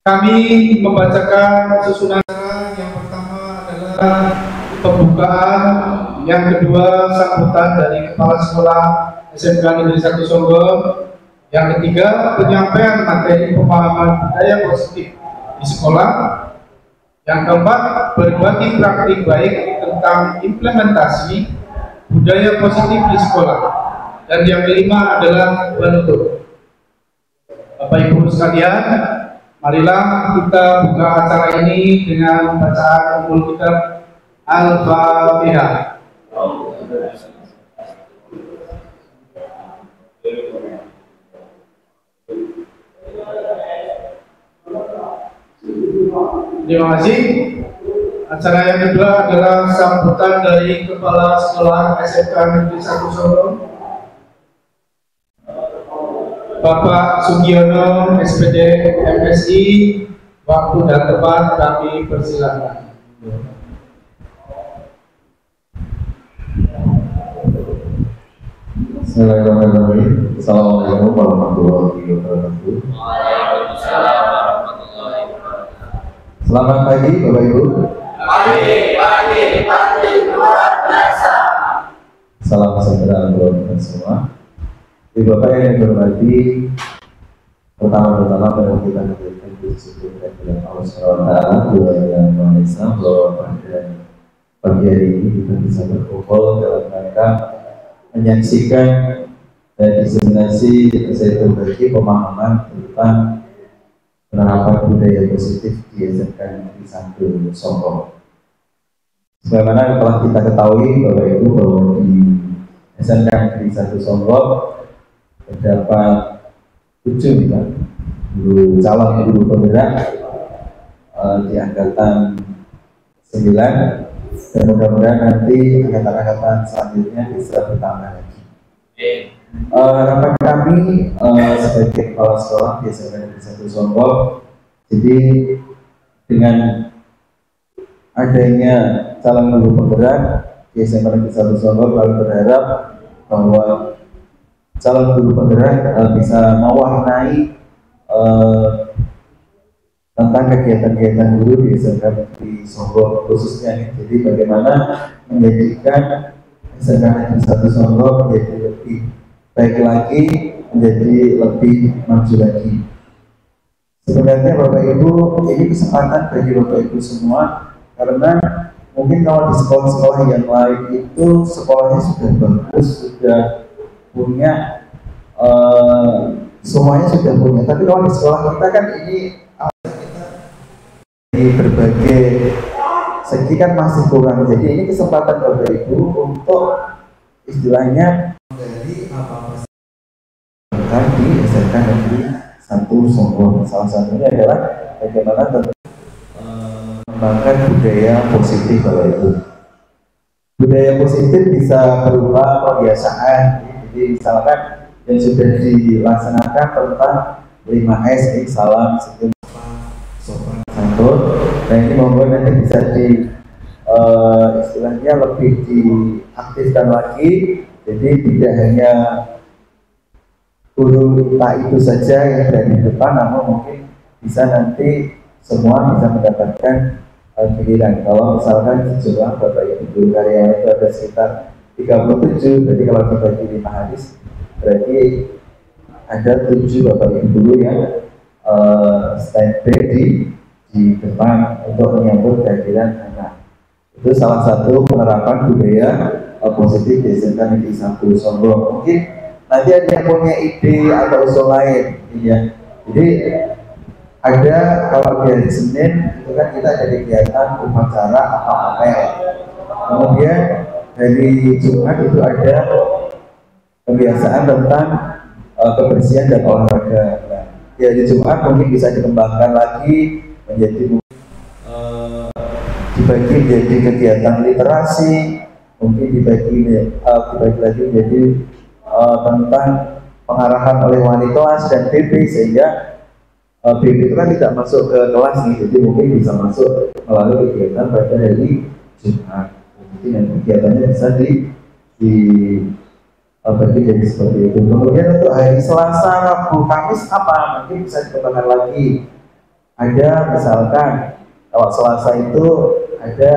Kami membacakan susunan yang pertama adalah pembukaan, yang kedua sambutan dari Kepala Sekolah SMK Negeri 1 Songgom, yang ketiga penyampaian materi pemahaman budaya positif di sekolah, yang keempat berbagi praktik baik tentang implementasi budaya positif di sekolah, dan yang kelima adalah penutup. Bapak Ibu sekalian, marilah kita buka acara ini dengan bacaan Ummul Kitab Al-Fatihah. Terima kasih. Acara yang kedua adalah sambutan dari Kepala Sekolah SMK Negeri 1 Songgom, Bapak Sugiono, SPD MSI. Waktu dan tempat kami persilakan. Bismillahirrahmanirrahim. Assalamualaikum warahmatullahi wabarakatuh. Waalaikumsalam warahmatullahi wabarakatuh. Selamat pagi Bapak Ibu. Pagi luar biasa. Salam sejahtera buat kita semua. Ibu Bapak yang dihormati, pertama-tama pada kita memberikan bersyukur kepada Allah SWT, Tuhan Yang Maha Esa, bahwa pada pagi hari ini kita bisa berkumpul dalam rangka menyaksikan dan diseminasi saya berbagi pemahaman tentang penerapan budaya positif di SMK Negeri 1 Songgom. Sebagaimana telah kita ketahui Bapak Ibu bahwa di SMK Negeri 1 Songgom terdapat 7 guru calon guru penggerak di angkatan 9, dan mudah-mudahan nanti angkatan-angkatan selanjutnya bisa bertambah lagi. Harapan kami sebagai kepala sekolah di SMK Negeri 1 Songgom, jadi dengan adanya calon guru penggerak di SMK Negeri 1 Songgom, kami berharap bahwa calon guru penggerak bisa mewarnai tentang kegiatan-kegiatan guru di SMK Negeri Songgom khususnya. Jadi bagaimana menjadikan SMK Negeri 1 Songgom menjadi lebih baik lagi, menjadi lebih maju lagi. Sebenarnya Bapak Ibu, ini kesempatan bagi Bapak Ibu semua, karena mungkin kalau di sekolah-sekolah yang lain itu sekolahnya sudah bagus, sudah punya semuanya sudah punya. Tapi kalau di sekolah kita kan ini di berbagai segi kan masih kurang. Jadi ini kesempatan Bapak Ibu untuk istilahnya dari apa di SMK Negeri 1 Songgom. Salah satunya adalah bagaimana mengembangkan budaya positif Bapak Ibu. Budaya positif bisa berupa kebiasaan. Jadi misalkan yang sudah dilaksanakan tentang 5S, salam, senyum, sopan santun. Nah ini mohon nanti bisa di istilahnya lebih diaktifkan lagi. Jadi tidak hanya guru tak itu saja yang dari depan, namun mungkin bisa nanti semua bisa mendapatkan giliran. Kalau misalkan sejumlah Bapak Ibu guru karyawan itu ada sekitar 37, berarti kalau dibagi 5 hari berarti ada 7 Bapak Ibu guru yang standby di depan untuk menyambut kehadiran anak. Itu salah satu penerapan budaya positif di SMK Negeri 1 Songgom. Mungkin nanti ada yang punya ide atau usul lain, ya. Jadi ada, kalau di hari Senin itu kan kita ada kegiatan upacara apel. Kemudian hari Jumat itu ada kebiasaan tentang kebersihan dan olahraga. Nah, di hari Jumat mungkin bisa dikembangkan lagi menjadi dibagi menjadi kegiatan literasi, mungkin dibagi lagi menjadi tentang pengarahan oleh wali kelas dan BB, sehingga BB itu kan tidak masuk ke kelas nih, jadi mungkin bisa masuk melalui kegiatan pada hari Jumat. Jadi nanti kegiatannya bisa bagi jadi seperti itu. Kemudian untuk hari Selasa, Rabu, Kamis apa? Mungkin bisa dikembangkan lagi. ada misalkan kalau Selasa itu ada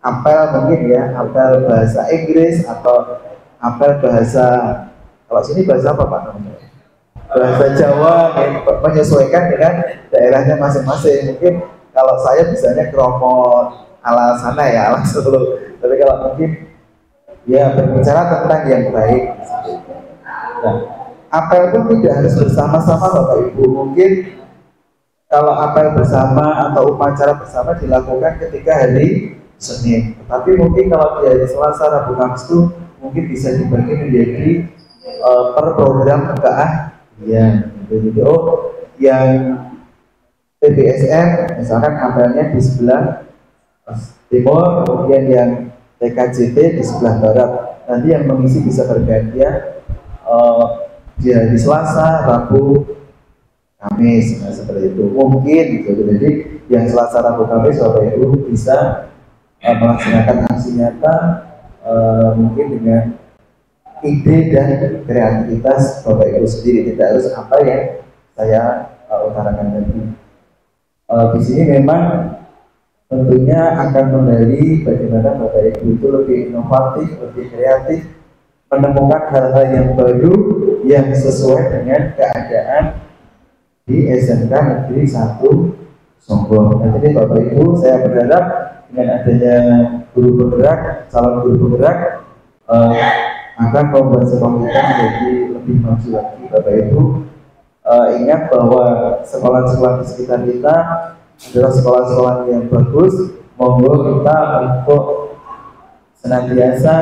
apel mungkin ya, apel bahasa Inggris atau apel bahasa, kalau sini bahasa apa Pak namanya? Bahasa Jawa, ya, menyesuaikan dengan daerahnya masing-masing. Mungkin kalau saya misalnya kromo ala sana ya, ala Solo. Tapi kalau mungkin ya berbicara tentang yang baik. Nah, apel pun tidak harus bersama-sama Bapak Ibu. Mungkin kalau apel bersama atau upacara bersama dilakukan ketika hari Senin. Tapi mungkin kalau di hari Selasa, Rabu, Kamis itu mungkin bisa dibagi menjadi per program PKA. Ya, jadi yang TBSM misalkan apelnya di sebelah timur, kemudian yang TKJT di sebelah barat. Nanti yang mengisi bisa bergantian di hari Selasa, Rabu, Kamis, nah, seperti itu. Mungkin gitu. Jadi yang Selasa, Rabu, Kamis Bapak Ibu bisa melaksanakan aksi nyata mungkin dengan ide dan kreativitas Bapak Ibu sendiri, tidak harus apa yang saya utarakan tadi. Di sini memang tentunya akan menggali bagaimana Bapak Ibu itu lebih inovatif, lebih kreatif, menemukan hal-hal yang baru yang sesuai dengan keadaan di SMK Negeri 1 Songgom. Nah, jadi Bapak Ibu, saya berharap dengan adanya guru penggerak, calon guru penggerak akan membuat sekolah kita menjadi lebih maju lagi. Bapak Ibu ingat bahwa sekolah-sekolah di sekitar kita adalah sekolah-sekolah yang bagus. Monggo kita untuk senantiasa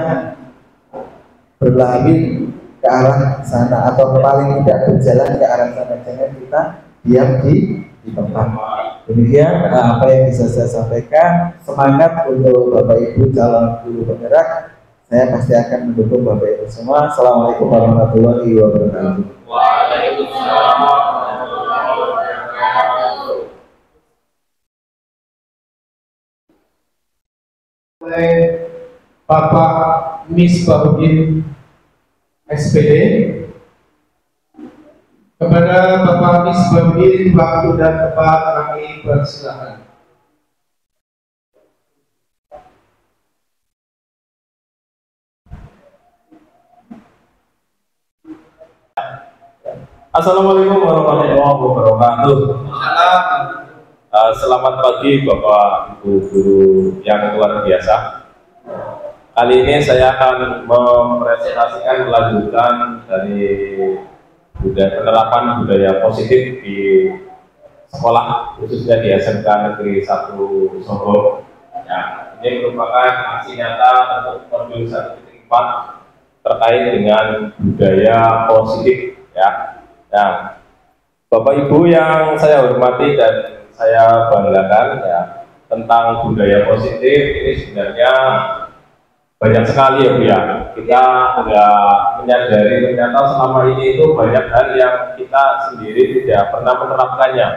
berlari ke arah sana, atau paling tidak berjalan ke arah sana. Jangan kita diam di tempat. Demikian apa yang bisa saya sampaikan. Semangat untuk Bapak Ibu calon guru penggerak. Saya pasti akan mendukung Bapak Ibu semua. Assalamualaikum warahmatullahi wabarakatuh. Waalaikumsalam warahmatullahi wabarakatuh. Oleh Bapak Misbahuddin SPD. Kepada Bapak Misbahuddin, waktu dan tempat kami persilakan. Assalamualaikum warahmatullahi wabarakatuh. Selamat pagi Bapak Ibu guru yang luar biasa. Kali ini saya akan mempresentasikan kelanjutan dari penerapan budaya positif di sekolah, khususnya di SMK Negeri 1 Songgom. Ya, ini merupakan aksi nyata untuk modul 1.4 terkait dengan budaya positif. Ya. Nah, Bapak Ibu yang saya hormati dan saya banggakan, ya, tentang budaya positif ini sebenarnya banyak sekali ya Bu ya. Kita sudah menyadari ternyata selama ini itu banyak hal yang kita sendiri tidak pernah menerapkannya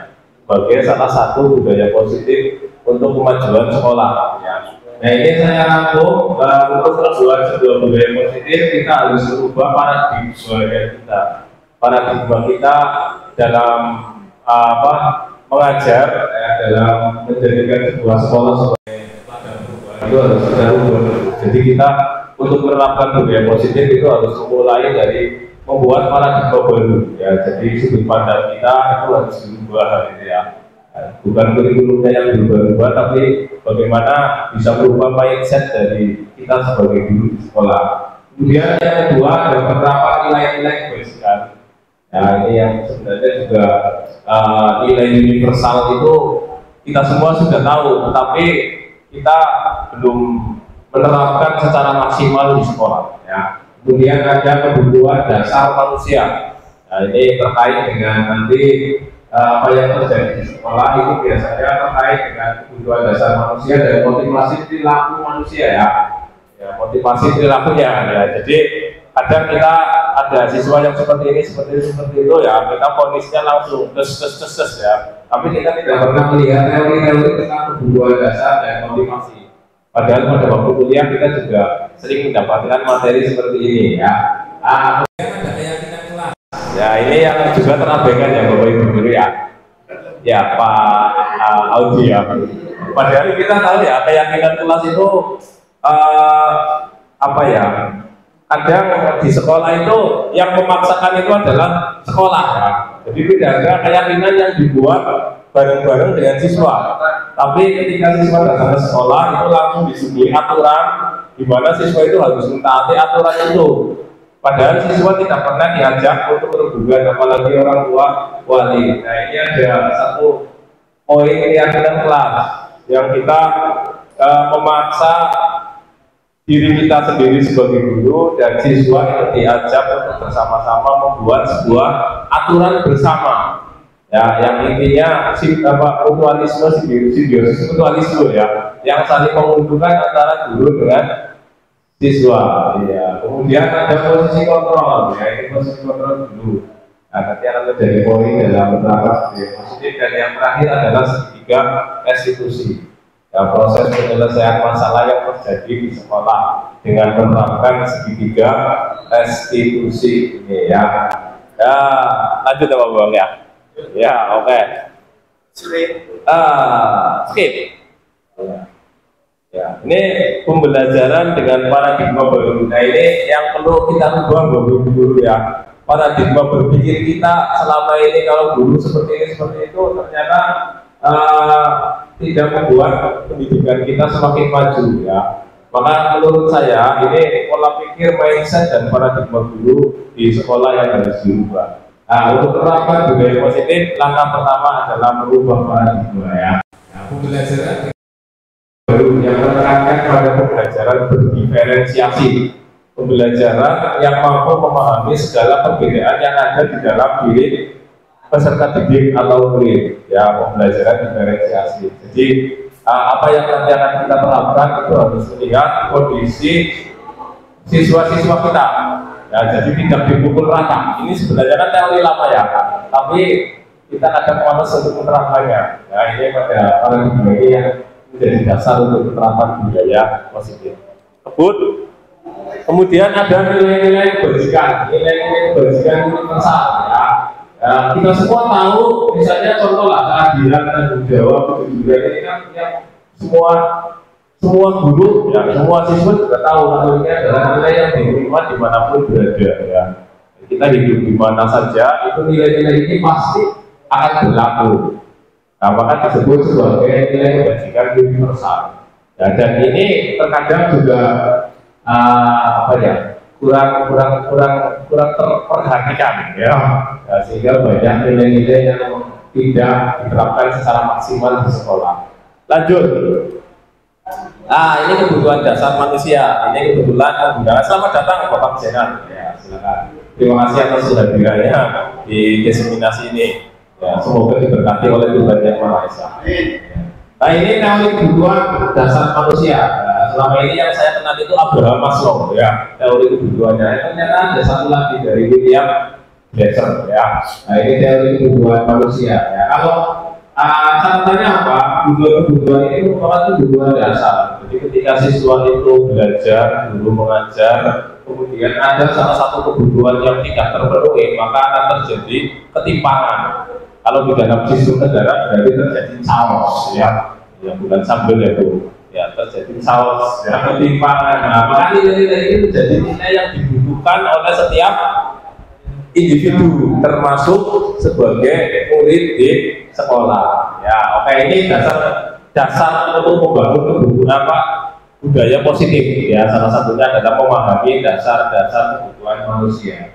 sebagai salah satu budaya positif untuk kemajuan sekolah. Ya. Nah, ini saya rangkum untuk tujuan sebuah budaya positif kita harus merubah paradigma kita. Paradigma kita dalam mengajar, ya, dalam menjadikan sebuah sekolah sebagai ladang perubahan itu harus kita ubah. Jadi kita untuk menerapkan budaya positif itu harus memulai dari membuat paradigma baru. Ya, jadi sudut pandang kita itu harus diubah, gitu ya. Bukan kurikulumnya yang berubah-ubah, tapi bagaimana bisa merubah mindset dari kita sebagai guru di sekolah. Kemudian yang kedua adalah penerapan nilai-nilai kebajikan. Nah, ini yang sebenarnya juga nilai universal itu kita semua sudah tahu, tetapi kita belum menerapkan secara maksimal di sekolah. Ya. Kemudian ada kebutuhan dasar manusia. Nah, ini terkait dengan nanti apa yang terjadi di sekolah itu biasanya terkait dengan kebutuhan dasar manusia dan motivasi perilaku manusia, ya. Ya, motivasi perilakunya. Ya. Jadi kadang kita ada siswa yang seperti ini, seperti itu, ya, kita fonisnya langsung des ya. Tapi kita tidak pernah melihat teori-teori tentang kebutuhan dasar dan motivasi. Padahal pada waktu kuliah kita juga sering mendapatkan materi seperti ini, ya. Kemudian ada keyakinan kelas. Ya, ini yang juga terabaikan ya Bapak Ibu guru, ya. ya Pak Audi ya. Padahal kita tahu ya keyakinan kelas itu apa ya? Kadang di sekolah itu yang memaksakan itu adalah sekolah ya. Jadi tidak ada keyakinan yang dibuat bareng-bareng dengan siswa. Tapi ketika siswa datang ke sekolah itu langsung disuguhi aturan di mana siswa itu harus mentaati aturan itu. Padahal siswa tidak pernah diajak untuk berhubungan, apalagi orang tua wali. Nah ini ada satu poin keyakinan kelas yang kita memaksa diri kita sendiri sebagai guru dan siswa itu diajak untuk bersama-sama membuat sebuah aturan bersama. Ya, yang intinya mutualisme, simbiosis mutualisme ya, yang saling menguntungkan antara guru dengan siswa. Ya. Kemudian ada posisi kontrol, ya ini posisi kontrol dulu. Nah, nanti akan menjadi poin dalam beberapa positif dan yang terakhir adalah segitiga restitusi. Ya, proses penyelesaian masalah yang terjadi di sekolah dengan menerapkan segitiga restitusi ini ya. Ya, lanjut ya Pak Bang ya. Ya, oke. Skip. Ya, ini pembelajaran dengan paradigma baru. Nah, ini yang perlu kita ubah guru ya. Paradigma berpikir kita selama ini kalau guru seperti itu ternyata tidak membuat pendidikan kita semakin maju ya. Maka menurut saya ini pola pikir, mindset dan paradigma guru di sekolah yang harus diubah. Nah, untuk menerapkan budaya positif, langkah pertama adalah merubah paradigma ya. Nah, pembelajaran baru yang menekankan pada pembelajaran berdiferensiasi, pembelajaran yang mampu memahami segala perbedaan yang ada di dalam diri peserta didik atau murid ya, pembelajaran diferensiasi. Jadi apa yang nanti akan kita terapkan itu harus melihat kondisi siswa-siswa kita ya, jadi tidak dipukul rata. Ini sebenarnya kan teori lama ya, tapi kita kadang malas untuk menerapkannya. Nah ini pada paradigma ini yang menjadi dasar untuk penerapan budaya positif. Kemudian ada nilai-nilai kebajikan, nilai-nilai kebajikan universal ya. Ya, kita semua tahu, misalnya contoh lah keadilan, tanggung jawab, kejujuran ini kan yang semua guru, ya, semua siswa juga tahu kalau ini adalah nilai yang diterima dimanapun berada. Ya. Kita hidup di mana saja, itu nilai-nilai ini pasti akan berlaku. Nah, maka disebut sebagai nilai kebajikan universal. Ya, dan ini terkadang juga kurang terperhatikan ya. Ya, sehingga banyak nilai-nilai yang tidak diterapkan secara maksimal di sekolah. Lanjut. Ini kebutuhan dasar manusia. Ini kebetulan selamat datang Bapak Jenan. Ya, silakan. Terima kasih atas kehadirannya di diseminasi ini. Ya, semoga diberkati oleh Tuhan Yang Maha Esa. Nah, ini teori kebutuhan dasar manusia. Selama ini yang saya kenal itu Abraham Maslow ya, teori kebutuhannya. Ternyata ada satu lagi dari William Glasser ya. Nah ini teori kebutuhan manusia ya. Kalau catatannya apa? Kebutuhan ini merupakan kebutuhan dasar. Jadi ketika siswa itu belajar, guru mengajar, kemudian ada salah satu kebutuhan yang tidak terpenuhi, maka akan terjadi ketimpangan. Kalau di dalam sistem negara berarti terjadi chaos ya, yang bukan sambal ya Bu. Ya, terjadi chaos, ya, ketimpangan. Nah, maka nilai-nilai ini menjadi nilai yang dibutuhkan oleh setiap individu, termasuk sebagai murid di sekolah. Ya, oke, ini dasar untuk membangun kebutuhan budaya positif. Ya, salah satunya adalah memahami dasar-dasar kebutuhan manusia.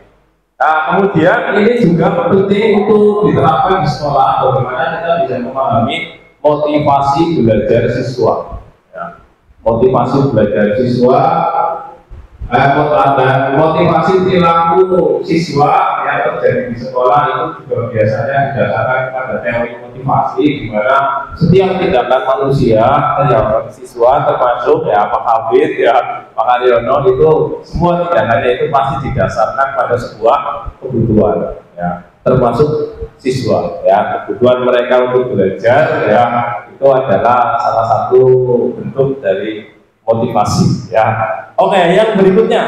Nah, kemudian ini juga penting untuk diterapkan di sekolah. Bagaimana kita bisa memahami motivasi belajar siswa. Motivasi belajar siswa, motivasi perilaku siswa yang terjadi di sekolah itu juga biasanya didasarkan pada teori motivasi, di mana setiap tindakan manusia, yang siswa termasuk ya Pak Habib ya Pak Aryono itu semua tindakannya itu pasti didasarkan pada sebuah kebutuhan ya, termasuk siswa ya, kebutuhan mereka untuk belajar ya. Itu adalah salah satu bentuk dari motivasi ya. Oke, yang berikutnya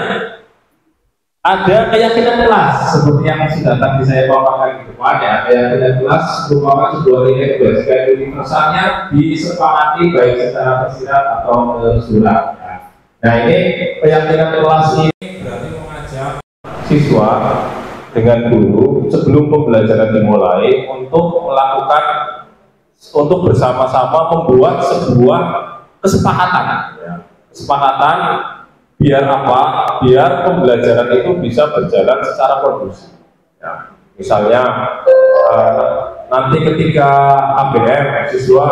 Ada keyakinan kelas seperti yang sudah tadi saya paparkan di depan ya. Keyakinan kelas merupakan sebuah nilai kebajikan universalnya disepakati baik secara tersirat atau tersurat. Nah ini keyakinan kelas ini berarti mengajak siswa dengan guru sebelum pembelajaran dimulai untuk melakukan, untuk bersama-sama membuat sebuah kesepakatan ya. Kesepakatan biar apa? Biar pembelajaran itu bisa berjalan secara kondusif ya. Misalnya nanti ketika ABM siswa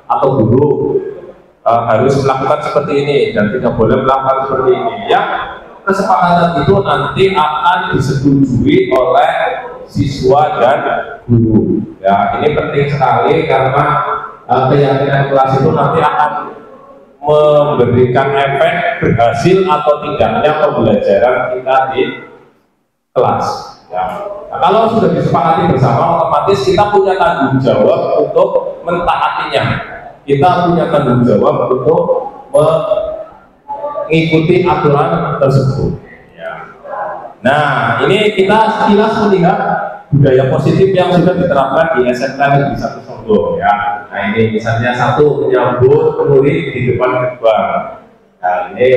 atau guru harus melakukan seperti ini dan tidak boleh melakukan seperti ini ya. Kesepakatan itu nanti akan disetujui oleh siswa dan guru ya. Ini penting sekali karena keyakinan kelas itu nanti akan memberikan efek berhasil atau tidaknya pembelajaran kita di kelas ya. Nah, kalau sudah disepakati bersama, otomatis kita punya tanggung jawab untuk mentaatinya, kita punya tanggung jawab untuk mengikuti aturan tersebut ya. Nah ini kita sekilas melihat budaya positif yang sudah diterapkan di SMK Negeri 1 Songgo ya. Nah ini misalnya satu, menyambut murid di depan gerbang. Nah ini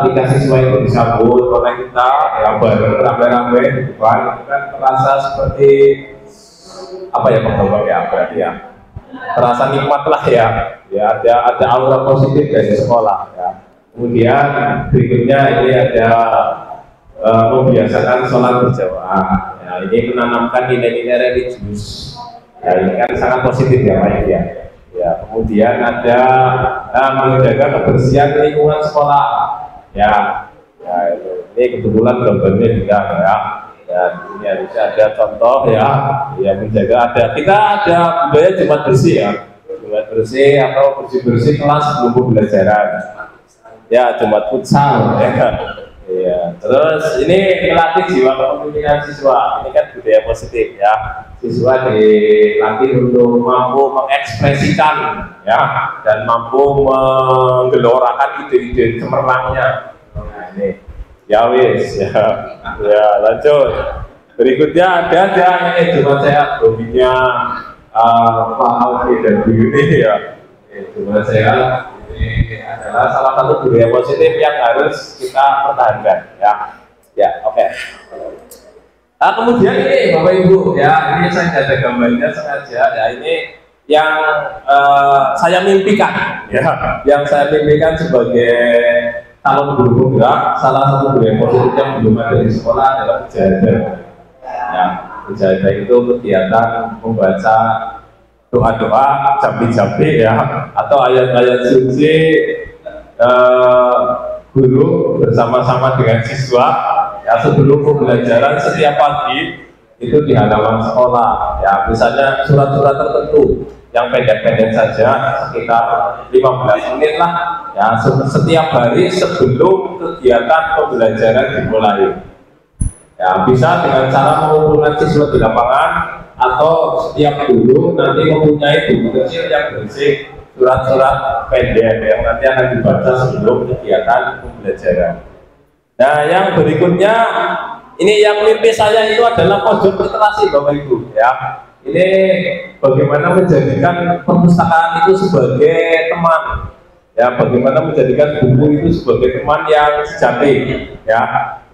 ketika siswa itu disambut oleh kita ya bareng rame-rame di depan, itu kan terasa seperti apa ya Pak ya, berarti ya terasa nikmat lah ya. Ya ada aura positif dari sekolah ya. Kemudian berikutnya ini ada membiasakan sholat berjamaah. Ya, ini menanamkan nilai-nilai religius. Ya, ini kan sangat positif ya Pak ya. Ya, kemudian ada menjaga kebersihan lingkungan sekolah. Ya, ya ini kebetulan gambarnya juga ya. Dan ini harusnya ada contoh ya. Ya menjaga kita ada budaya Jumat bersih ya. Jumat bersih atau bersih-bersih kelas sebelum pembelajaran. Ya, Jumat futsal ya. Iya, terus ini melatih jiwa kepemimpinan siswa. Ini kan budaya positif ya. Siswa dilatih untuk mampu mengekspresikan ya dan mampu menggelorakan ide-ide cemerlangnya. Nah, ini ya wis ya. Ya, lanjut. Berikutnya ada yang Jumat sehat, hobinya Pak Alfi dan Bu Yuni ya. Jumat sehat ini adalah salah satu budaya positif yang harus kita pertahankan ya. Ya, oke. Nah, kemudian ini Bapak Ibu ya, ini saya ada gambarnya sengaja ya, ini yang saya mimpikan ya, yang saya mimpikan sebagai calon guru penggerak. Salah satu budaya positif yang belum ada di sekolah adalah mujahadah ya. Mujahadah itu kegiatan membaca doa-doa jampi-jampi ya, atau ayat-ayat suci guru bersama-sama dengan siswa ya sebelum pembelajaran setiap pagi itu di halaman sekolah ya. Misalnya surat-surat tertentu yang pendek-pendek saja sekitar 15 menit lah ya setiap hari sebelum kegiatan pembelajaran dimulai ya. Bisa dengan cara mengumpulkan siswa di lapangan atau setiap guru nanti mempunyai buku kecil yang berisi surat-surat pendek yang nanti akan dibaca sebelum kegiatan pembelajaran. Nah yang berikutnya ini yang mimpi saya itu adalah pojok literasi Bapak Ibu ya. Ini bagaimana menjadikan perpustakaan itu sebagai teman ya, bagaimana menjadikan buku itu sebagai teman yang sejati ya.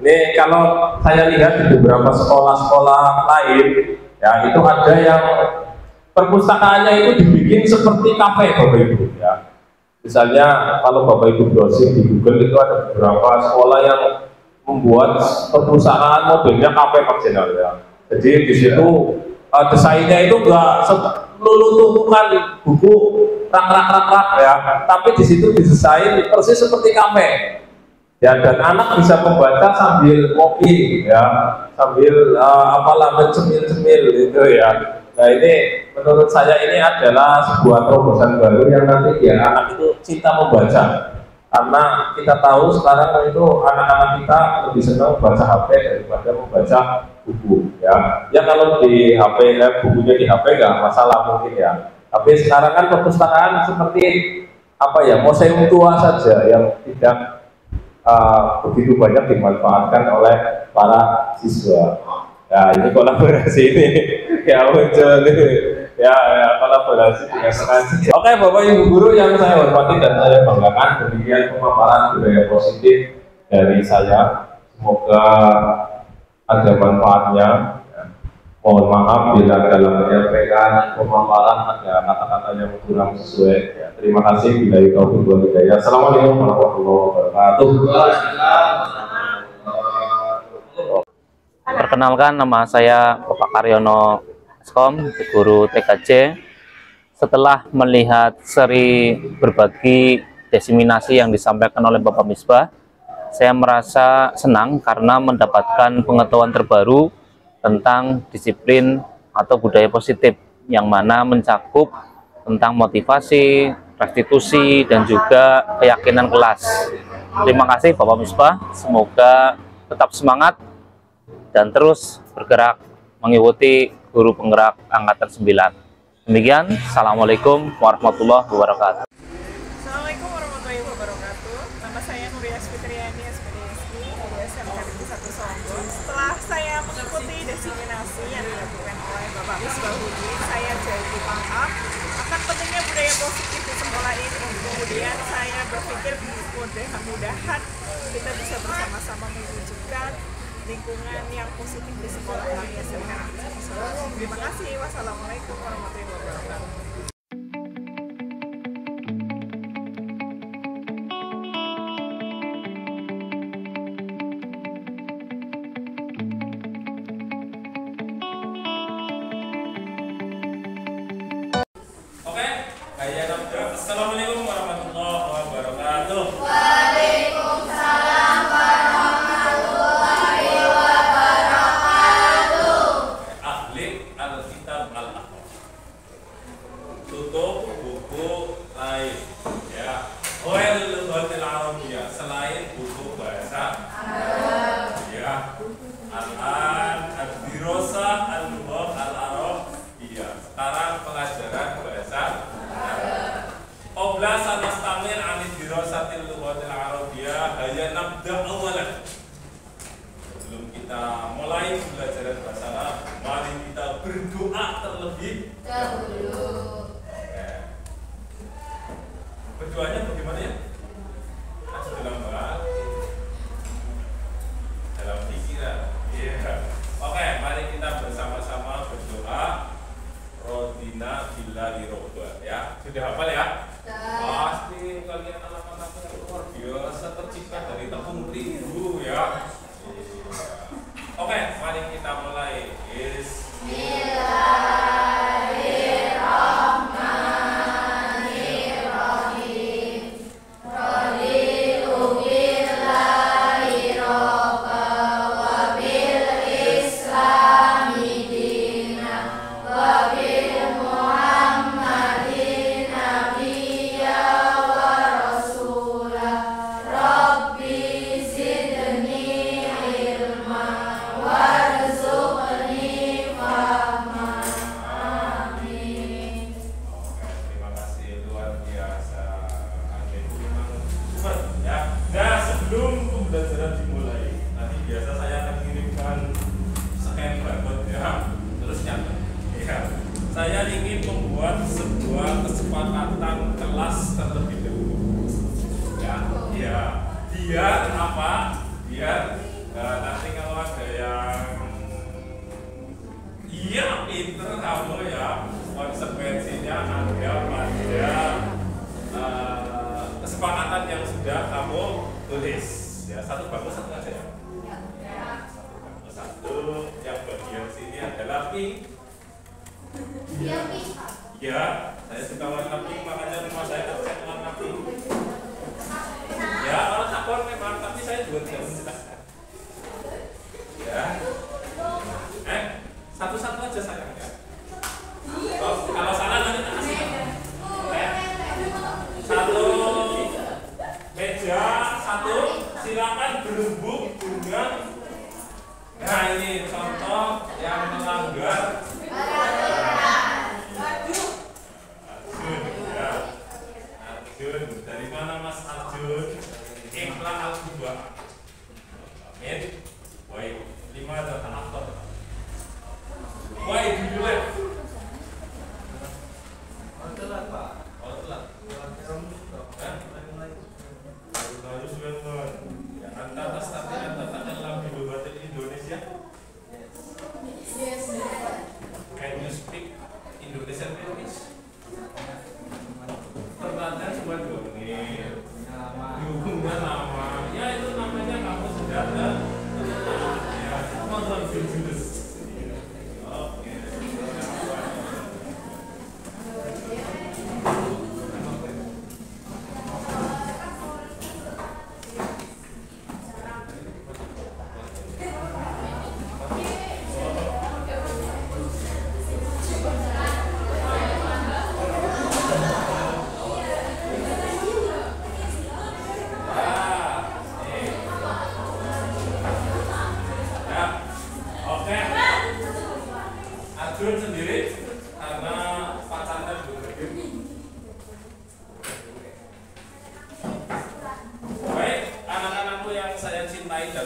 Ini kalau saya lihat di beberapa sekolah-sekolah lain ya, itu ada yang perpustakaannya itu dibikin seperti kafe Bapak Ibu ya. Misalnya kalau Bapak Ibu browsing di Google itu ada beberapa sekolah yang membuat perpustakaan modelnya kafe Pak Jenderal ya. Jadi di situ desainnya itu enggak melulu tumpukan buku rak ya, tapi di situ didesain persis seperti kafe ya, dan anak bisa membaca sambil kopi ya, sambil apalah mencemil-cemil gitu ya. Nah ini menurut saya ini adalah sebuah terobosan baru yang nanti ya anak itu cinta membaca, karena kita tahu sekarang itu anak-anak kita lebih senang membaca HP daripada membaca buku ya. Ya kalau di HP ya, bukunya di HP nggak masalah mungkin ya, tapi sekarang kan perpustakaan seperti apa ya, museum tua saja yang tidak begitu banyak dimanfaatkan oleh para siswa. Ya ini kolaborasi ini ya muncul nih ya kolaborasi dengan sengaja. Oke Bapak Ibu guru yang saya hormati dan saya banggakan, demikian pemaparan budaya positif dari saya. Semoga ada manfaatnya. Mohon maaf bila dalam menyampaikan pemaparan ada kata-kata yang kurang sesuai. Ya, terima kasih. Billahi taufiq wal hidayah. Assalamualaikum warahmatullahi wabarakatuh. Perkenalkan, nama saya Bapak Karyono Eskom, guru TKJ. Setelah melihat seri berbagi diseminasi yang disampaikan oleh Bapak Misbah, saya merasa senang karena mendapatkan pengetahuan terbaru tentang disiplin atau budaya positif yang mana mencakup tentang motivasi, restitusi, dan juga keyakinan kelas. Terima kasih Bapak Misbah, semoga tetap semangat dan terus bergerak mengikuti guru penggerak angkatan 9. Demikian, Assalamualaikum warahmatullahi wabarakatuh. Assalamualaikum warahmatullahi wabarakatuh. Nama saya Nuria Fitriani, SPDSI, dari SMK Negeri 1 Songgon. Setelah saya mengikuti diseminasi yang dilakukan oleh Bapak Misbahudin, saya jadi paham akan pentingnya budaya positif di sekolah ini. Kemudian saya berpikir mudah-mudahan kita bisa bersama-sama mewujudkan lingkungan yang positif di sekolah ini. Terima kasih. Wassalamualaikum warahmatullahi wabarakatuh. Assalamualaikum warahmatullahi wabarakatuh. Waalaikumsalam warahmatullahi wabarakatuh. Ahli Alkitab Al-Ahkam. Tutup buku lain ya. Ghairil lughatil arabiyyah, selain buku bahasa Arab. Ya. Al-an ad-dirasah al-lughah al-arabiyyah. Sekarang pelajaran bahasa Qobla sanastamir anid dirasatil lughatil arabiyyah haya nabda awalan. Sebelum kita mulai pembelajaran bahasa Arab, mari kita berdoa terlebih dahulu. Berdoanya bagaimana ya? Dalam hati, dalam pikiran. Iya. Oke, mari kita bersama-sama berdoa. Rodina billahi robba ya. Sudah hafal ya? Pasti kalian anak-anak yang luar biasa tercipta dari tepung terigu ya. Oke, mari kita mulai. Bismillahirrahmanirrahim. Raditu billahi robba wa bil islami dina wa bil muhammadin nabiyya wa rasulah. Rabbi zidni ilma warzuqni fahma. Amin. Oke, terima kasih luar biasa. Amin. Super ya. Nah, sebelum pembelajaran dimulai, nanti biasa saya akan kirimkan scan barcode ya. Terus nyatet. Ya. Saya ingin membuat sebuah kesepakatan kelas terlebih dahulu. Ya, ya. Biar apa? Biar nanti kalau ada yang iya pinter kamu ya, konsekuensinya ada pada kesepakatan yang sudah kamu tulis. Ya, satu bagus satu aja ya. Satu bagus satu. Yang bagian sini adalah pink. Ya, saya suka warna pink, makanya rumah saya tercat warna pink. Ya, kalau takon memang, tapi saya juga tidak menjelaskan. Ya. Satu-satu aja sayang ya. Kalau salah nanti tak kasih. Satu meja, satu silakan berembuk dengan. Nah ini contoh yang melanggar. Arjun, ya. Arjun, dari mana Mas Arjun? Ikhlas al-Kubah.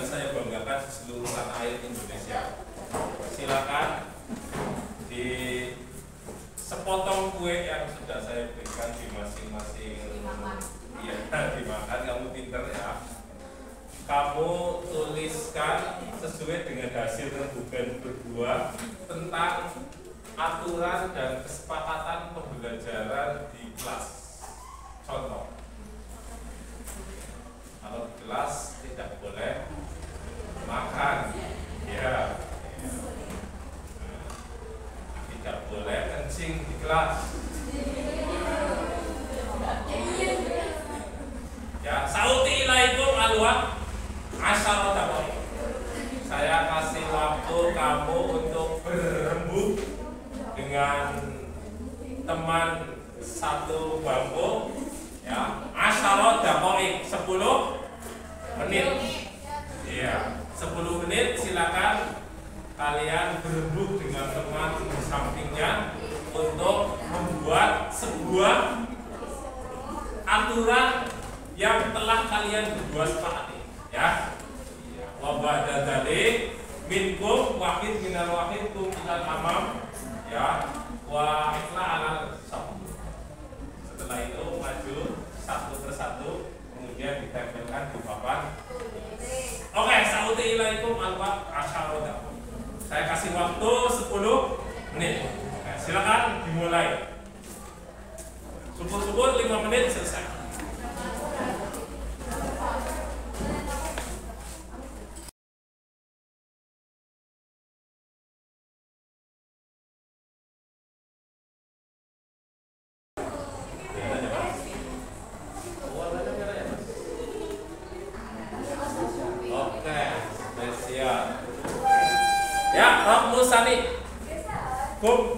dan saya banggakan di seluruh tanah air Indonesia. Silakan di sepotong kue yang sudah saya berikan di masing-masing ya, dimakan. Kamu pinter ya. Kamu tuliskan sesuai dengan hasil rembukan berdua tentang aturan dan kesepakatan pembelajaran di kelas. Contoh, kalau di kelas tidak boleh makan, ya, tidak boleh kencing di kelas. Ya, sauti ilaikum alwa asyaradah. Saya kasih waktu kamu untuk berembuk dengan teman satu bangku, ya, asyaradah 10 menit. Iya, 10 menit silakan kalian berembuk dengan teman di sampingnya untuk membuat sebuah aturan yang telah kalian berdua sepakati, ya. Wa ba'da dzalik minkum wahid minal wahid kum ilal amam, ya, wa ikla ala saf. Setelah itu maju satu persatu, kemudian ditempelkan di papan. Oke, sauti ilaikum alwa asyaradah. Saya kasih waktu 10 menit. Nah, silakan dimulai. Syukur-syukur 5 menit selesai. Ya, Rob Musani, Kum.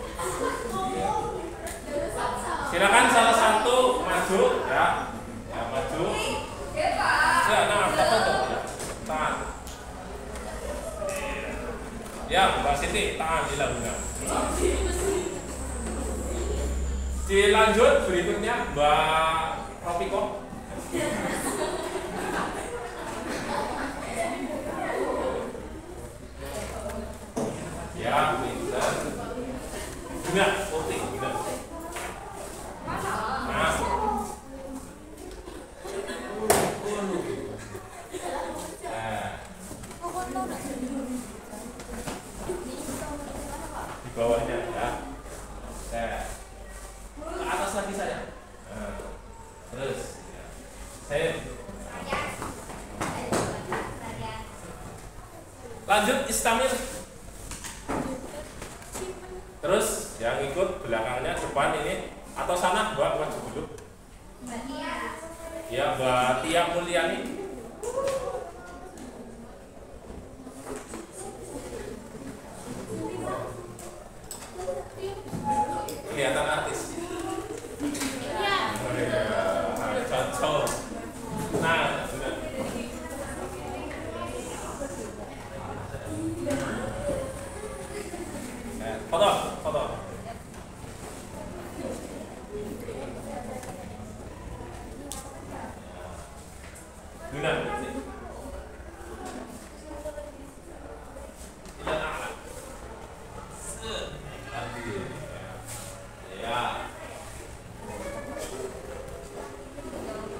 Silakan salah satu maju, ya, ya maju. Ya, nah, apa tuh? Tahan. Ya, Mbak Siti, tahan dilakukan. Dilanjut berikutnya Mbak Ropiko. Ya, pintar. Guna, putih, guna. Nah. Di bawahnya, ya. Ke atas lagi saya. Nah. Terus, ya. Saya. Lanjut istamil. Terus yang ikut belakangnya, depan ini atau sana, Mbak maju dulu. Ya, Mbak Tia Mulyani. Kelihatan artis. Cocok. Nah, sudah. Foto, foto. Guna. Ya.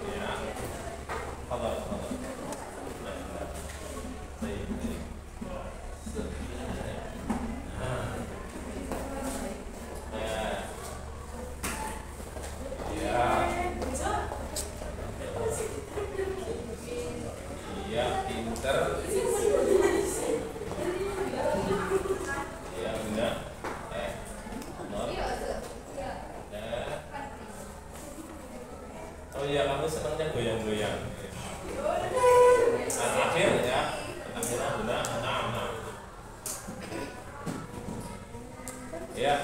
Ya. Foto, foto. Ya, pinter. Ya, benar. Oh iya, kamu senangnya goyang-goyang. Nah, akhir ya, akhirnya benar. Nah. Ya.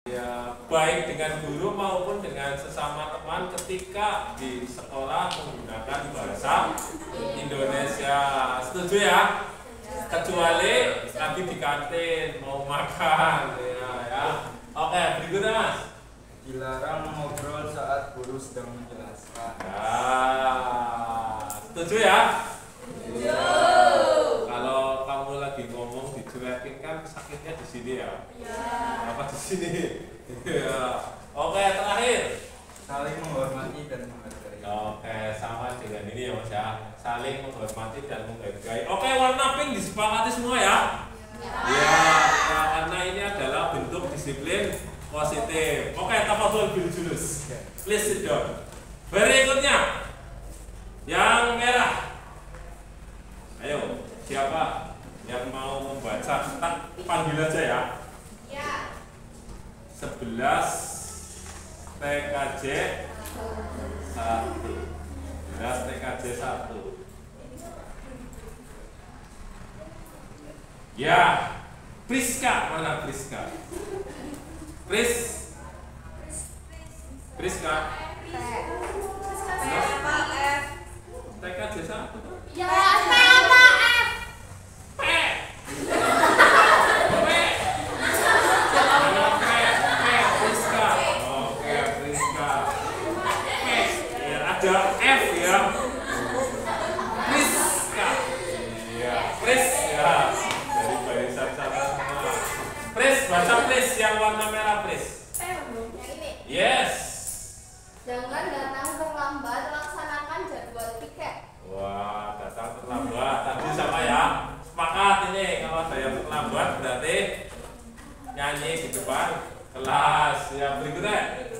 Ya, baik dengan guru maupun dengan sesama teman ketika di sekolah menggunakan bahasa Indonesia. Setuju ya? Kecuali lagi di kantin mau makan ya. Oke, berikutnya Mas. Dilarang ngobrol saat guru sedang menjelaskan. Setuju ya? Setuju. Kalau kamu lagi ngomong dicuekin kan sakitnya di sini ya? Iya. Apa di sini? Iya. Oke, terakhir. Saling menghormati dan menghargai. Oke, sama dengan ini ya Mas ya. Saling menghormati dan menghargai. Oke, warna pink disepakati semua ya? Iya. Ya, karena ini adalah bentuk disiplin positif. Oke, tafadhol bil julus. Please sit down. Berikutnya yang merah. Ayo, siapa yang mau membaca? Tak panggil aja ya. Ya. 11 TKJ 1. 11 TKJ 1. Ya, Priska, mana Priska? Priska. TKJ 1. Ya, apa F? P. Priska. Oke, Priska. P. Ya, ada F ya. Priska. Iya, Pris ya. Dari barisan sana semua. Pris, baca Pris yang warna merah Pris. Yang ini. Yes. Jangan datang terlambat, laksanakan jadwal piket. Wah, datang terlambat. Tadi sama ya. Sepakat ini kalau ada yang terlambat berarti nyanyi di depan kelas. Ya, berikutnya.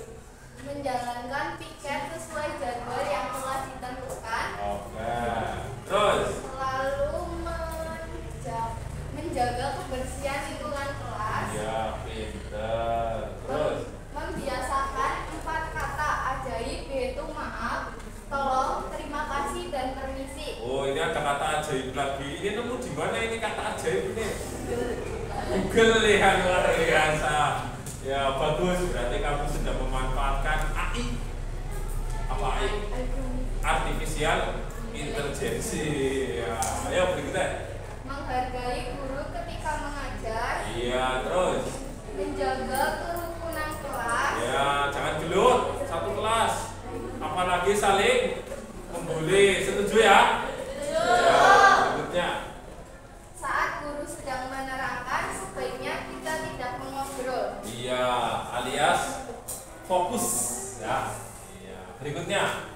Menjalankan piket sesuai jadwal yang telah ditentukan. Oke. Terus. Selalu menjaga kebersihan lingkungan kelas. Ya, pinter. Terus. Membiasakan 4 kata ajaib yaitu maaf, tolong, terima kasih, dan permisi. Oh, ini ada kata ajaib lagi. Ini nemu di mana ini kata ajaib ini? Google ya, luar biasa. Ya, bagus. Berarti kamu sudah memanfaatkan AI. Apa AI? Artificial Intelligence. Ya, ayo berikutnya. Menghargai guru ketika mengajar. Iya, terus. Menjaga kerukunan kelas. Ya, jangan gelut satu kelas. Apalagi saling membuli. Setuju ya? Ya, berikutnya. Saat guru sedang menerangkan, sebaiknya kita tidak mengobrol. Iya, alias fokus ya. Iya. Berikutnya.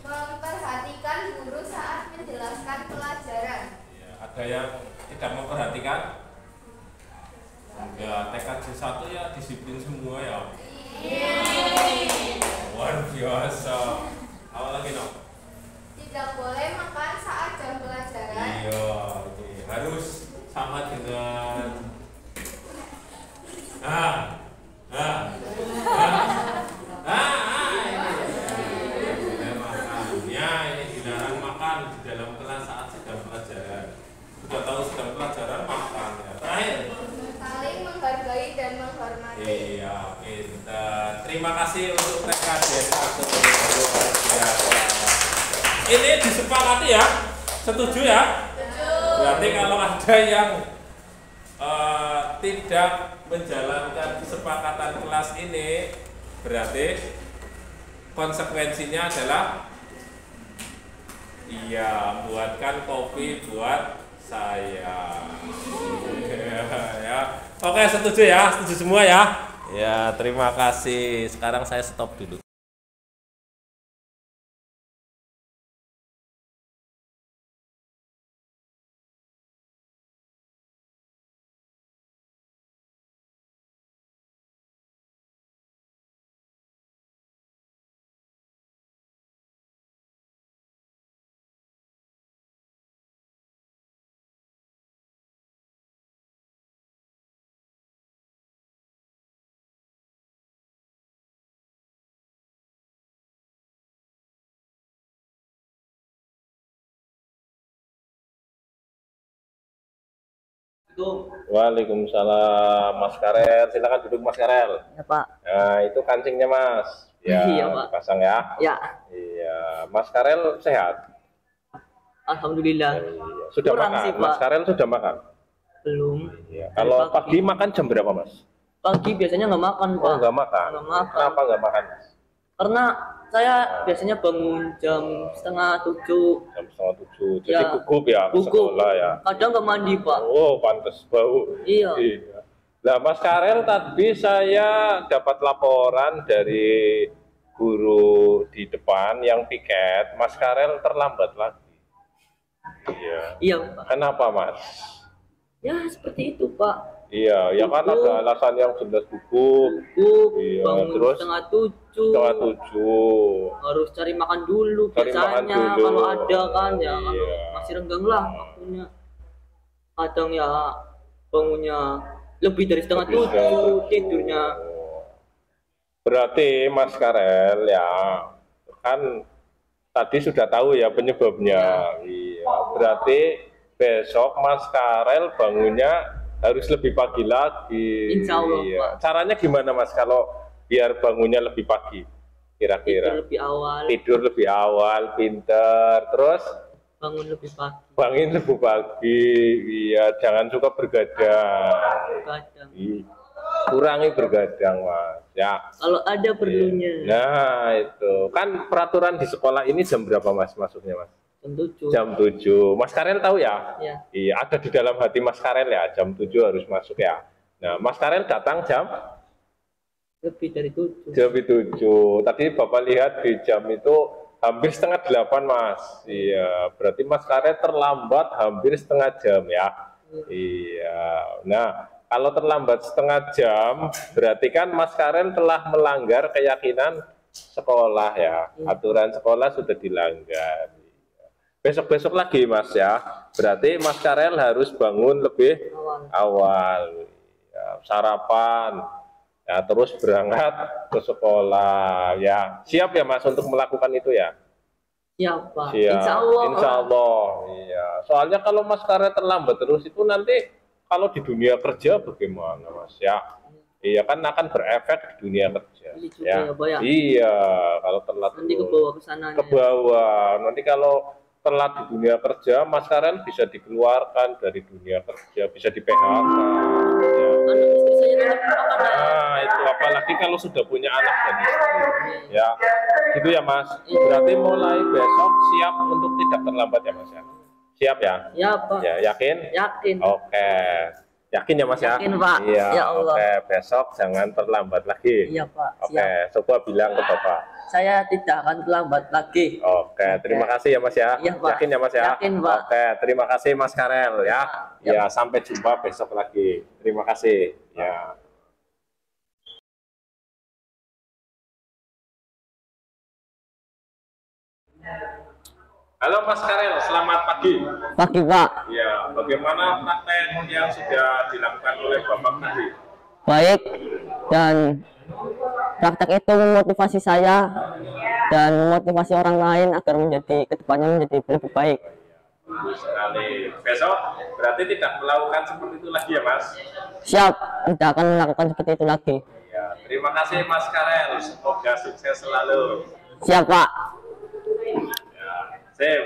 Memperhatikan guru saat menjelaskan pelajaran. Ya, ada yang tidak memperhatikan? Enggak, TKJ 1 ya disiplin semua ya. Luar biasa. Apa lagi no? Tidak boleh makan saat jam pelajaran. Iya, ini harus sama dengan ini dilarang makan di dalam kelas saat sedang pelajaran. Sudah tahu sedang pelajaran makan ya. Terakhir. Saling menghargai dan menghormati. Iya, pintar. Terima kasih untuk TKJ 1. Ini disepakati ya? Setuju ya? Berarti kalau ada yang tidak menjalankan kesepakatan kelas ini, berarti konsekuensinya adalah iya, buatkan kopi buat saya. Ya. Oke, setuju ya? Setuju semua ya? Ya, terima kasih. Sekarang saya stop dulu. Waalaikumsalam Mas Karel, silakan duduk Mas Karel. Ya Pak. Nah itu kancingnya Mas. Ya, Iya Pak. pasang ya. Ya. Iya, Mas Karel sehat. Alhamdulillah. Iya. Sudah Kurang makan, sih, Mas Pak. Karel sudah makan. Belum. Iya. Kalau pagi makan jam berapa Mas? Pagi biasanya nggak makan Pak. Oh nggak makan. Nggak makan. Kenapa nggak makan? Karena saya biasanya bangun jam 6:30. Jam 6:30. Jadi Ya. gugup ya ke Gugup. sekolah ya. Kadang nggak mandi Pak. Oh pantes bau. Iya. Nah Mas Karel tadi saya dapat laporan dari guru di depan yang piket, Mas Karel terlambat lagi. Iya. Iya Pak. Kenapa Mas? Ya seperti itu Pak. Iya, ya kan ada alasan yang jelas gugup. Gugup, Iya, bangun terus setengah 7. setengah 7. Harus cari makan dulu Cari makan biasanya dulu. kalau ada kan ya. Kalau Iya. masih renggang lah waktunya. Kadang ya bangunnya lebih dari setengah Lebih 7 tidurnya. Berarti Mas Karel ya kan tadi sudah tahu ya penyebabnya. Iya. Berarti besok Mas Karel bangunnya harus lebih pagi lagi. Insya Allah, Iya. Pak. Caranya gimana Mas kalau biar bangunnya lebih pagi? Tidur Kira-kira lebih awal, tidur lebih awal, pinter, terus bangun lebih pagi. bangun lebih pagi. Iya, jangan suka bergadang. Kadang Ih, kurangi bergadang Mas. Ya. kalau ada perlunya Nah, itu kan peraturan di sekolah ini jam berapa Mas masuknya Mas? jam 7. Jam 7. Mas Karel tahu ya? Ya. Iya, ada di dalam hati Mas Karel ya, jam 7 harus masuk ya. Nah, Mas Karel datang jam Lebih dari 7. 7. Tadi Bapak lihat di jam itu hampir setengah 8 Mas. Iya, berarti Mas Karel terlambat hampir setengah jam ya. Iya. Nah, kalau terlambat setengah jam, berarti kan Mas Karel telah melanggar keyakinan sekolah ya. Aturan sekolah sudah dilanggar. Besok-besok lagi Mas ya. Berarti Mas Karel harus bangun lebih awal. Ya, sarapan. Ya, terus berangkat ke sekolah ya. Siap ya Mas untuk melakukan itu ya? Siap Pak. Siap. Insya Allah. Insya Allah. Iya. Soalnya kalau Mas Karel terlambat terus itu nanti kalau di dunia kerja bagaimana Mas ya? Iya kan akan berefek di dunia kerja. Iya juga ya, Pak, ya. Iya, kalau telat Nanti ke terus. bawah ke sana. Ke bawah. Nanti kalau telat di dunia kerja, Mas Karel bisa dikeluarkan dari dunia kerja, bisa di PHK. Ya. Kan istri saya tetap makan. Nah, itu apalagi kalau sudah punya anak dan istri. Ya, gitu ya Mas. Berarti mulai besok siap untuk tidak terlambat ya Mas ya. Siap ya? Ya Pak. Ya, yakin? Yakin. Oke. Yakin ya Mas ya? Yakin, Pak. Iya. Ya Allah. Oke, besok jangan terlambat lagi. Iya Pak. Oke, Siap. coba bilang ke Bapak. Saya tidak akan terlambat lagi. Oke, terima kasih ya Mas ya. Iya, Pak. Yakin ya Mas ya? Yakin, Pak. Oke, terima kasih Mas Karel ya. Ya. Ya, sampai jumpa besok lagi. Terima kasih. Ya. Halo Mas Karel, selamat pagi. Pagi Pak. Ya, bagaimana praktek yang sudah dilakukan oleh Bapak tadi? Baik. Dan praktek itu memotivasi saya dan memotivasi orang lain agar menjadi kedepannya menjadi lebih baik. Bagus sekali. Besok berarti tidak melakukan seperti itu lagi ya Mas? Siap. Tidak akan melakukan seperti itu lagi. Ya, terima kasih Mas Karel. Semoga sukses selalu. Siap Pak. Ya, sip.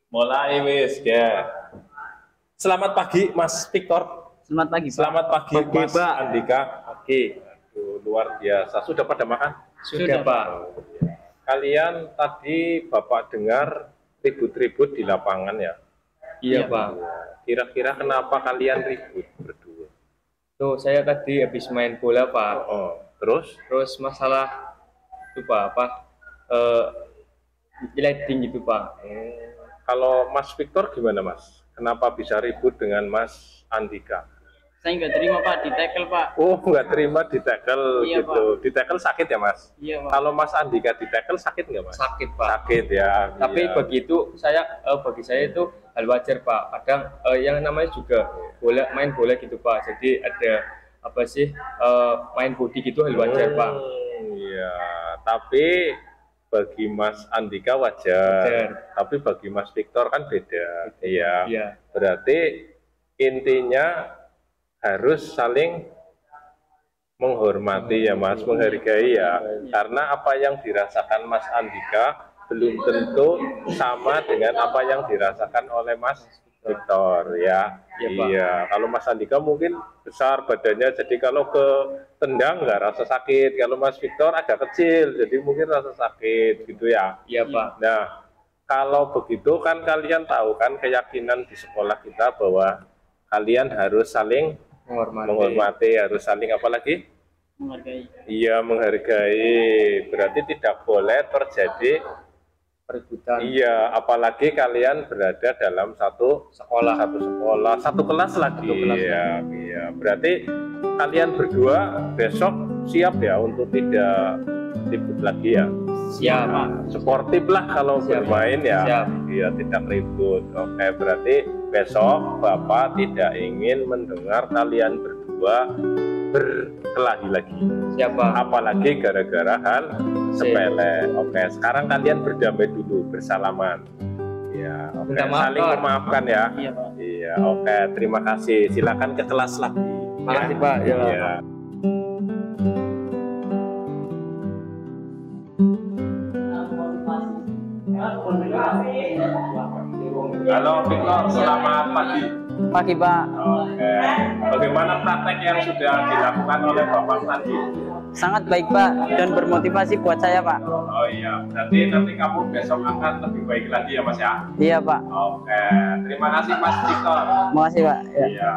Mulai wis ya. Selamat pagi Mas Victor. Selamat pagi Pak. Selamat pagi, Pagi, Mas Pak. Andika. Pagi. Aduh, luar biasa. Sudah pada makan? Sudah, Pak. Kalian tadi Bapak dengar ribut-ribut di lapangan ya? Iya Pak. Kira-kira kenapa kalian ribut berdua? Tuh saya tadi habis main bola Pak. Oh, terus? Terus masalah itu Pak apa? Lighting gitu Pak. Kalau Mas Victor gimana Mas? kenapa bisa ribut dengan Mas Andika? Saya nggak terima Pak, ditekel Pak. Oh, nggak terima ditekel Iya, gitu. Pak. Ditekel sakit ya Mas? Iya Pak. Kalau Mas Andika ditekel sakit nggak Mas? Sakit Pak. Sakit ya. Tapi iya. bagi saya itu hal wajar Pak. Kadang yang namanya juga main bola gitu Pak. Jadi ada apa sih main body gitu hal wajar Pak. Iya, tapi bagi Mas Andika wajar. Tapi bagi Mas Victor kan beda. Iya. Iya. Berarti intinya harus saling menghormati ya Mas, menghargai ya. Karena apa yang dirasakan Mas Andika belum tentu sama dengan apa yang dirasakan oleh Mas Victor ya. Iya, kalau Mas Andika mungkin besar badannya, jadi kalau ke tendang nggak rasa sakit. Kalau Mas Victor agak kecil, jadi mungkin rasa sakit gitu ya. Iya Pak. Nah, kalau begitu kan kalian tahu kan keyakinan di sekolah kita bahwa kalian harus saling menghormati, harus saling apa lagi? Menghargai. Iya, menghargai. Berarti tidak boleh terjadi perebutan. Iya, apalagi kalian berada dalam satu sekolah, satu kelas lagi. Iya, iya. Berarti kalian berdua besok siap ya untuk tidak ribut lagi ya? Siap, Pak. Sportif lah kalau bermain ya. Siap. Iya, tidak ribut. Oke, berarti besok Bapak tidak ingin mendengar kalian berdua berkelahi lagi. Siapa? Apalagi gara-gara hal sepele. Oke, sekarang kalian berdamai dulu, bersalaman. Ya, oke. Saling memaafkan ya. Iya, Pak. Iya, oke. Terima kasih. Silakan ke kelas lagi. Makasih, Pak. Ya. Iya. Halo Victor, selamat pagi. Pagi Pak. Oke. Bagaimana praktek yang sudah dilakukan oleh Bapak tadi? Sangat baik Pak dan bermotivasi buat saya Pak. Oh iya, berarti nanti kamu besok akan lebih baik lagi ya Mas ya? Iya Pak. Oke, terima kasih Mas Victor. Makasih Pak. Ya. Iya.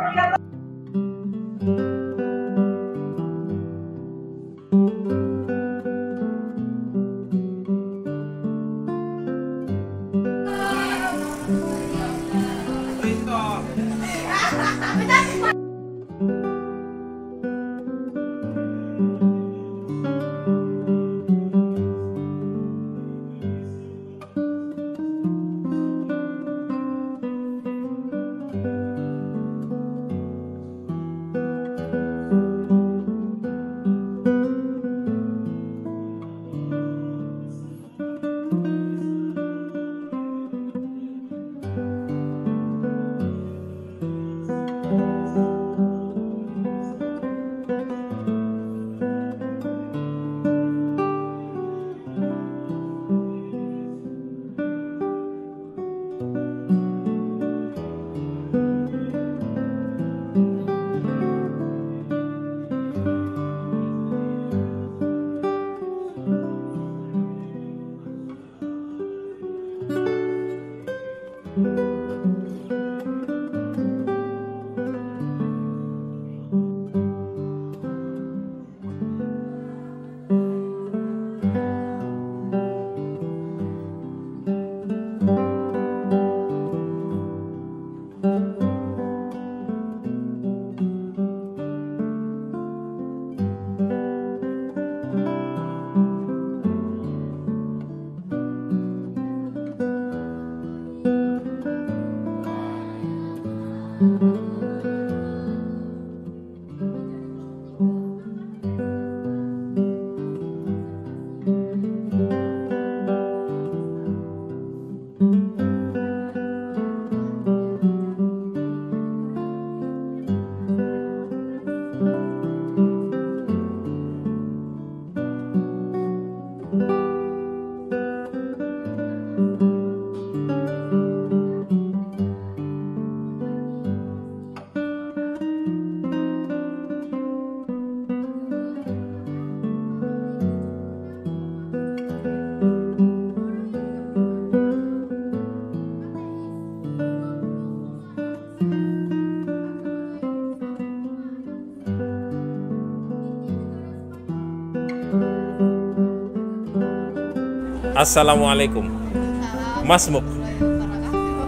Assalamualaikum. Mas Muk.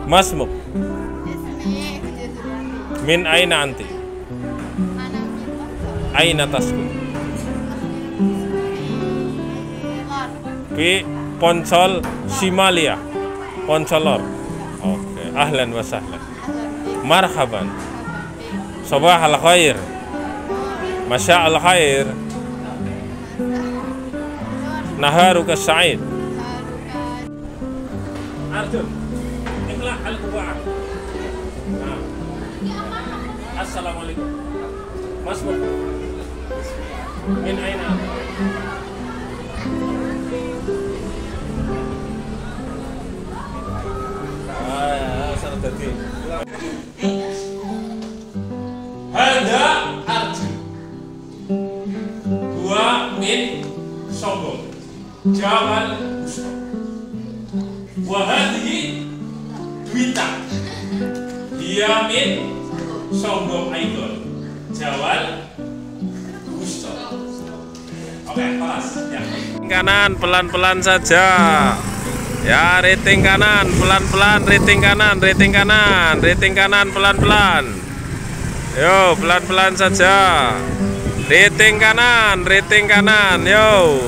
Mas Muk. Min aina anti? Aina taskun? Fi Poncol Simalia. Poncolor. Oke, ahlan wa sahlan. Marhaban. Sabah al khair. Masya al khair. Naharuka sa'id. Arjun, ikhla al-du'a. Assalamualaikum. Mas min aina? Hada Arjun. Dua min Sombong. Jawal Busro. Wahadihi Dwita. Dia min Sombong Idol. Jawal Busro. Oke, kelas ya. Kanan pelan-pelan saja. Ya, rating kanan pelan-pelan, rating kanan, rating kanan, rating kanan pelan-pelan. Yo, pelan-pelan saja. Rating kanan, yo.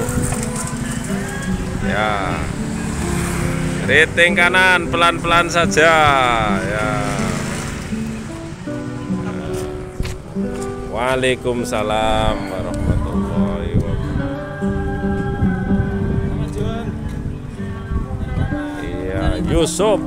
Ya. Rating kanan pelan-pelan saja, ya. Waalaikumsalam warahmatullahi wabarakatuh. Iya, Yusuf.